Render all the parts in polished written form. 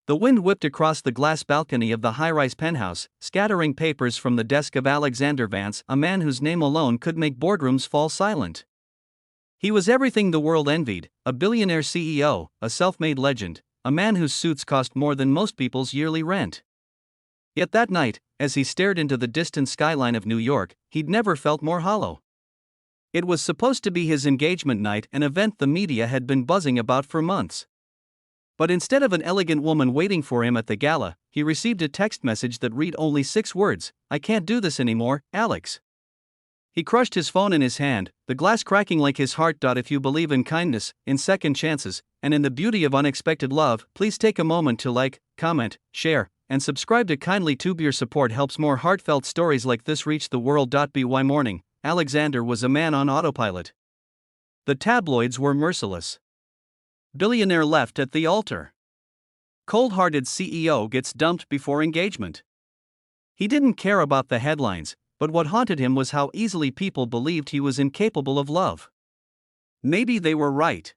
The wind whipped across the glass balcony of the high-rise penthouse, scattering papers from the desk of Alexander Vance, a man whose name alone could make boardrooms fall silent. He was everything the world envied, a billionaire CEO, a self-made legend, a man whose suits cost more than most people's yearly rent. Yet that night, as he stared into the distant skyline of New York, he'd never felt more hollow. It was supposed to be his engagement night, an event the media had been buzzing about for months. But instead of an elegant woman waiting for him at the gala, he received a text message that read only 6 words: "I can't do this anymore, Alex." He crushed his phone in his hand, the glass cracking like his heart. If you believe in kindness, in second chances, and in the beauty of unexpected love, please take a moment to like, comment, share, and subscribe to Kindly Tube. Your support helps more heartfelt stories like this reach the world. By morning, Alexander was a man on autopilot. The tabloids were merciless. Billionaire left at the altar. Cold-hearted CEO gets dumped before engagement. He didn't care about the headlines, but what haunted him was how easily people believed he was incapable of love. Maybe they were right.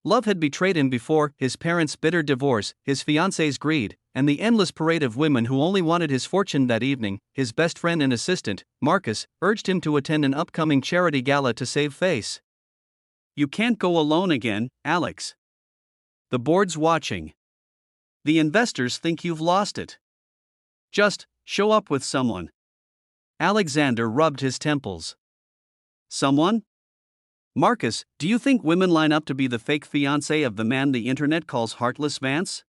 Love had betrayed him before: his parents' bitter divorce, his fiancée's greed, and the endless parade of women who only wanted his fortune. That evening, his best friend and assistant, Marcus, urged him to attend an upcoming charity gala to save face. "You can't go alone again, Alex. The board's watching. The investors think you've lost it. Just show up with someone." Alexander rubbed his temples. Someone? Marcus, do you think women line up to be the fake fiancé of the man the internet calls heartless Vance?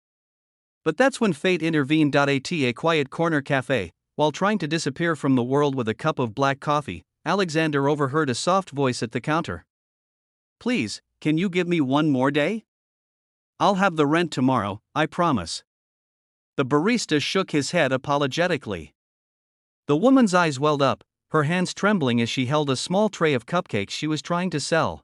But that's when fate intervened. At a quiet corner cafe, while trying to disappear from the world with a cup of black coffee, Alexander overheard a soft voice at the counter. "Please, can you give me one more day? I'll have the rent tomorrow, I promise." The barista shook his head apologetically. The woman's eyes welled up, her hands trembling as she held a small tray of cupcakes she was trying to sell.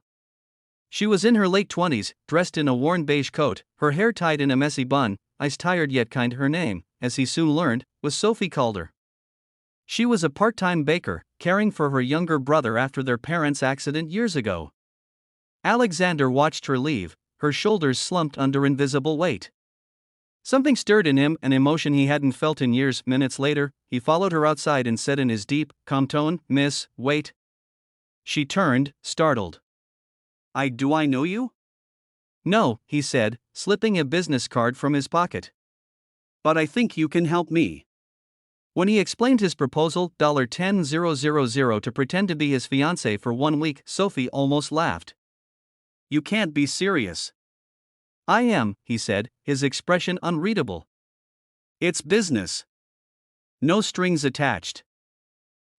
She was in her late 20s, dressed in a worn beige coat, her hair tied in a messy bun, eyes tired yet kind. Her name, as he soon learned, was Sophie Calder. She was a part-time baker, caring for her younger brother after their parents' accident years ago. Alexander watched her leave, her shoulders slumped under invisible weight. Something stirred in him, an emotion he hadn't felt in years. Minutes later, he followed her outside and said in his deep, calm tone, "Miss, wait." She turned, startled. Do I know you?" "No," he said, slipping a business card from his pocket. "But I think you can help me." When he explained his proposal, $10,000 to pretend to be his fiancée for 1 week, Sophie almost laughed. "You can't be serious." "I am," he said, his expression unreadable. "It's business. No strings attached.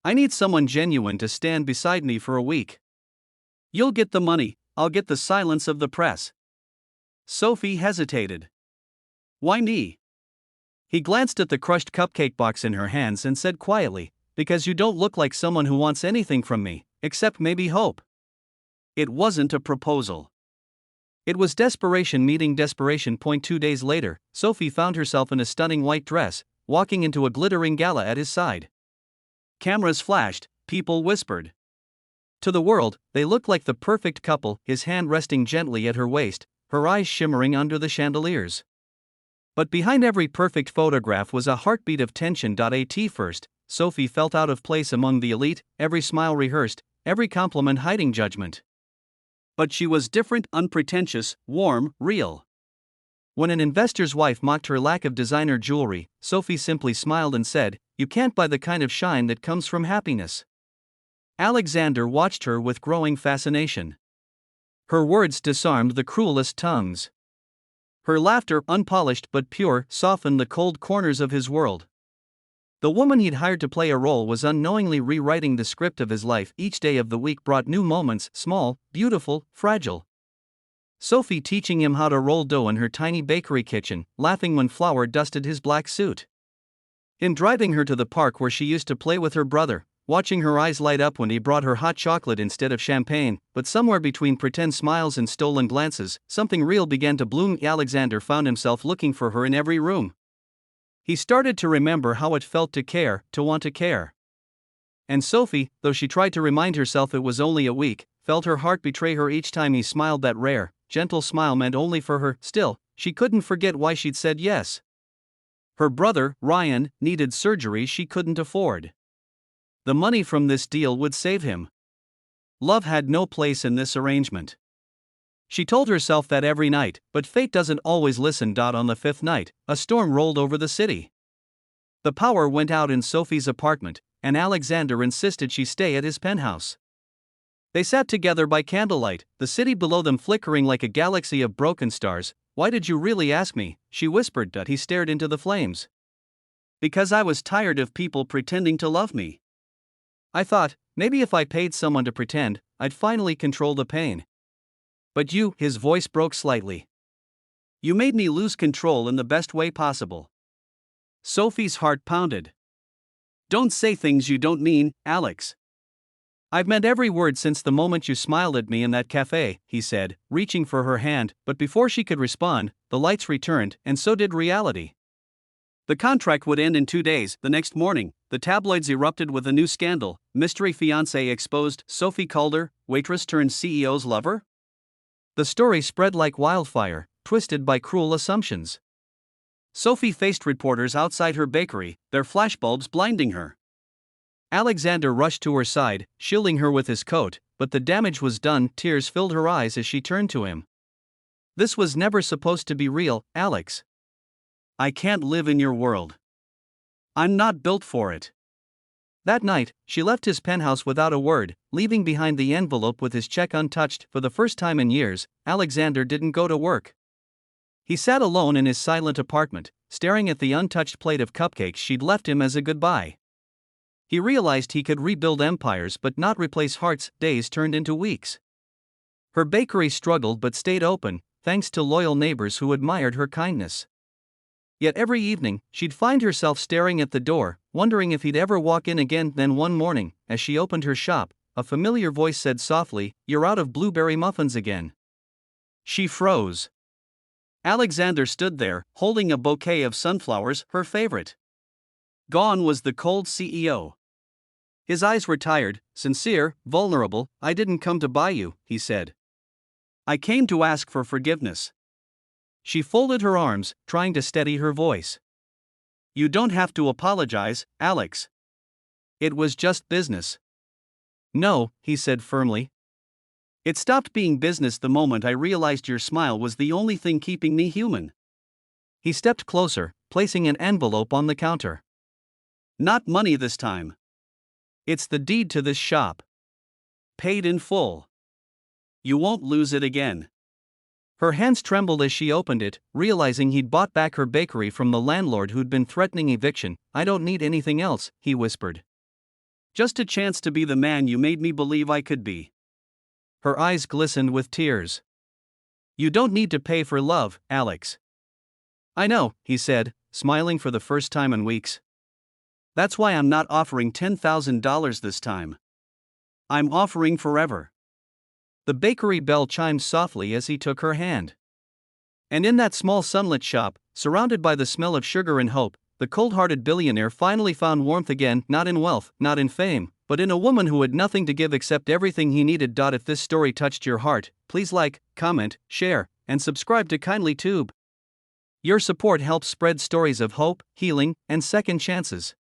I need someone genuine to stand beside me for a week. You'll get the money, I'll get the silence of the press." Sophie hesitated. "Why me?" He glanced at the crushed cupcake box in her hands and said quietly, "Because you don't look like someone who wants anything from me, except maybe hope." It wasn't a proposal. It was desperation meeting desperation. 2 days later, Sophie found herself in a stunning white dress, walking into a glittering gala at his side. Cameras flashed, people whispered. To the world, they looked like the perfect couple, his hand resting gently at her waist, her eyes shimmering under the chandeliers. But behind every perfect photograph was a heartbeat of tension. At first, Sophie felt out of place among the elite, every smile rehearsed, every compliment hiding judgment. But she was different, unpretentious, warm, real. When an investor's wife mocked her lack of designer jewelry, Sophie simply smiled and said, "You can't buy the kind of shine that comes from happiness." Alexander watched her with growing fascination. Her words disarmed the cruelest tongues. Her laughter, unpolished but pure, softened the cold corners of his world. The woman he'd hired to play a role was unknowingly rewriting the script of his life. Each day of the week brought new moments, small, beautiful, fragile. Sophie teaching him how to roll dough in her tiny bakery kitchen, laughing when flour dusted his black suit. Him driving her to the park where she used to play with her brother, watching her eyes light up when he brought her hot chocolate instead of champagne. But somewhere between pretend smiles and stolen glances, something real began to bloom. Alexander found himself looking for her in every room. He started to remember how it felt to care, to want to care. And Sophie, though she tried to remind herself it was only a week, felt her heart betray her each time he smiled. That rare, gentle smile meant only for her. Still, she couldn't forget why she'd said yes. Her brother, Ryan, needed surgery she couldn't afford. The money from this deal would save him. Love had no place in this arrangement. She told herself that every night, but fate doesn't always listen. On the fifth night, a storm rolled over the city. The power went out in Sophie's apartment, and Alexander insisted she stay at his penthouse. They sat together by candlelight, the city below them flickering like a galaxy of broken stars. "Why did you really ask me?" she whispered. He stared into the flames. "Because I was tired of people pretending to love me. I thought, maybe if I paid someone to pretend, I'd finally control the pain. But you," his voice broke slightly. "You made me lose control in the best way possible." Sophie's heart pounded. "Don't say things you don't mean, Alex." "I've meant every word since the moment you smiled at me in that cafe," he said, reaching for her hand, but before she could respond, the lights returned, and so did reality. The contract would end in 2 days. The next morning, the tabloids erupted with a new scandal. Mystery fiancé exposed. Sophie Calder, waitress turned CEO's lover? The story spread like wildfire, twisted by cruel assumptions. Sophie faced reporters outside her bakery, their flashbulbs blinding her. Alexander rushed to her side, shielding her with his coat, but the damage was done. Tears filled her eyes as she turned to him. "This was never supposed to be real, Alex. I can't live in your world. I'm not built for it." That night, she left his penthouse without a word, leaving behind the envelope with his check untouched. For the first time in years, Alexander didn't go to work. He sat alone in his silent apartment, staring at the untouched plate of cupcakes she'd left him as a goodbye. He realized he could rebuild empires but not replace hearts. Days turned into weeks. Her bakery struggled but stayed open, thanks to loyal neighbors who admired her kindness. Yet every evening, she'd find herself staring at the door, wondering if he'd ever walk in again. Then one morning, as she opened her shop, a familiar voice said softly, "You're out of blueberry muffins again." She froze. Alexander stood there, holding a bouquet of sunflowers, her favorite. Gone was the cold CEO. His eyes were tired, sincere, vulnerable. "I didn't come to buy you," he said. "I came to ask for forgiveness." She folded her arms, trying to steady her voice. "You don't have to apologize, Alex. It was just business." "No," he said firmly. "It stopped being business the moment I realized your smile was the only thing keeping me human." He stepped closer, placing an envelope on the counter. "Not money this time. It's the deed to this shop. Paid in full. You won't lose it again." Her hands trembled as she opened it, realizing he'd bought back her bakery from the landlord who'd been threatening eviction. "I don't need anything else," he whispered. "Just a chance to be the man you made me believe I could be." Her eyes glistened with tears. "You don't need to pay for love, Alex." "I know," he said, smiling for the first time in weeks. "That's why I'm not offering $10,000 this time. I'm offering forever." The bakery bell chimed softly as he took her hand. And in that small sunlit shop, surrounded by the smell of sugar and hope, the cold-hearted billionaire finally found warmth again, not in wealth, not in fame, but in a woman who had nothing to give except everything he needed. If this story touched your heart, please like, comment, share, and subscribe to Kindly Tube. Your support helps spread stories of hope, healing, and second chances.